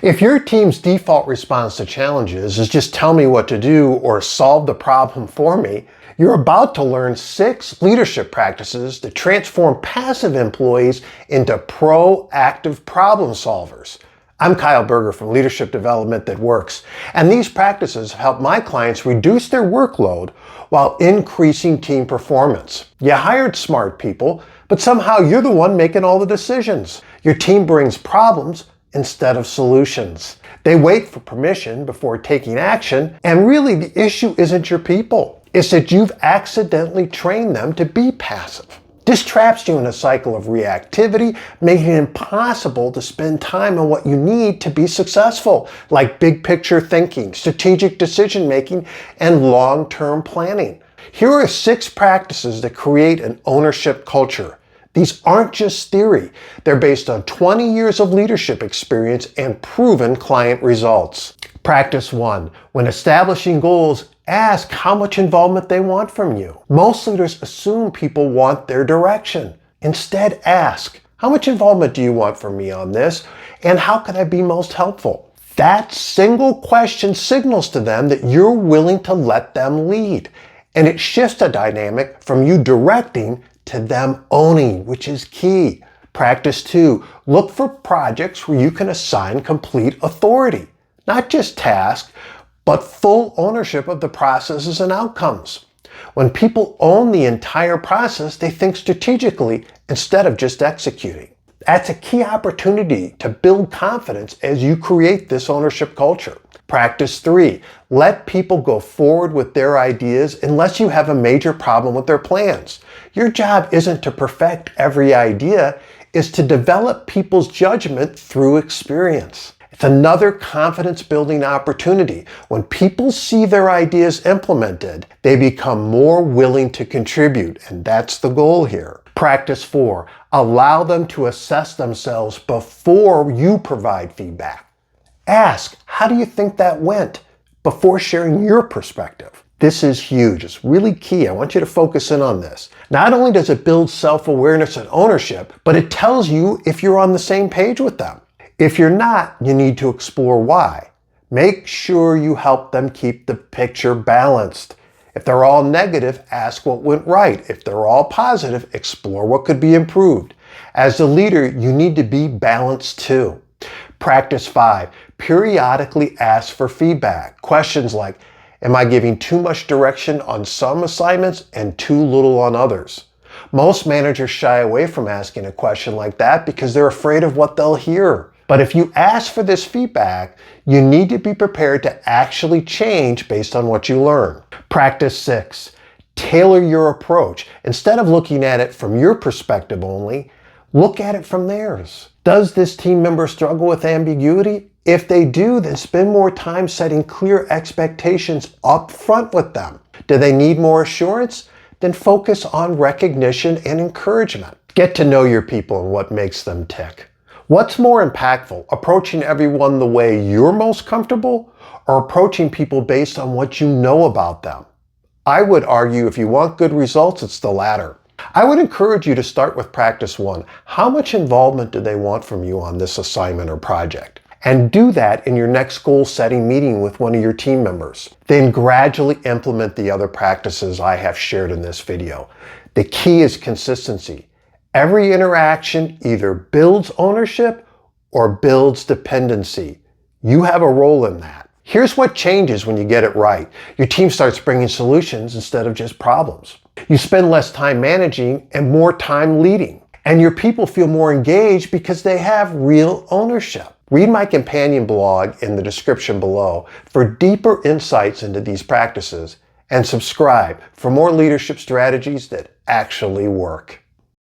If your team's default response to challenges is just tell me what to do or solve the problem for me, you're about to learn 6 leadership practices that transform passive employees into proactive problem solvers. I'm Kyle Berger from Leadership Development That Works, and these practices help my clients reduce their workload while increasing team performance. You hired smart people, but somehow you're the one making all the decisions. Your team brings problems instead of solutions. They wait for permission before taking action, and really the issue isn't your people. It's that you've accidentally trained them to be passive. This traps you in a cycle of reactivity, making it impossible to spend time on what you need to be successful, like big picture thinking, strategic decision making, and long-term planning. Here are 6 practices that create an ownership culture. These aren't just theory. They're based on 20 years of leadership experience and proven client results. Practice 1. When establishing goals, ask how much involvement they want from you. Most leaders assume people want their direction. Instead, ask, how much involvement do you want from me on this? And how can I be most helpful? That single question signals to them that you're willing to let them lead. And it shifts the dynamic from you directing to them owning, which is key. Practice 2. Look for projects where you can assign complete authority. Not just tasks, but full ownership of the processes and outcomes. When people own the entire process, they think strategically instead of just executing. That's a key opportunity to build confidence as you create this ownership culture. Practice 3. Let people go forward with their ideas unless you have a major problem with their plans. Your job isn't to perfect every idea, it's to develop people's judgment through experience. It's another confidence-building opportunity. When people see their ideas implemented, they become more willing to contribute, and that's the goal here. Practice 4. Allow them to assess themselves before you provide feedback. Ask, how do you think that went? Before sharing your perspective. This is huge. It's really key. I want you to focus in on this. Not only does it build self-awareness and ownership, but it tells you if you're on the same page with them. If you're not, you need to explore why. Make sure you help them keep the picture balanced. If they're all negative, ask what went right. If they're all positive, explore what could be improved. As the leader, you need to be balanced too. Practice 5. Periodically ask for feedback. Questions like, am I giving too much direction on some assignments and too little on others? Most managers shy away from asking a question like that because they're afraid of what they'll hear. But if you ask for this feedback, you need to be prepared to actually change based on what you learn. Practice 6. Tailor your approach. Instead of looking at it from your perspective only, look at it from theirs. Does this team member struggle with ambiguity? If they do, then spend more time setting clear expectations up front with them. Do they need more assurance? Then focus on recognition and encouragement. Get to know your people and what makes them tick. What's more impactful, approaching everyone the way you're most comfortable or approaching people based on what you know about them? I would argue if you want good results, it's the latter. I would encourage you to start with practice 1. How much involvement do they want from you on this assignment or project? And do that in your next goal-setting meeting with one of your team members. Then gradually implement the other practices I have shared in this video. The key is consistency. Every interaction either builds ownership or builds dependency. You have a role in that. Here's what changes when you get it right. Your team starts bringing solutions instead of just problems. You spend less time managing and more time leading. And your people feel more engaged because they have real ownership. Read my companion blog in the description below for deeper insights into these practices, and subscribe for more leadership strategies that actually work.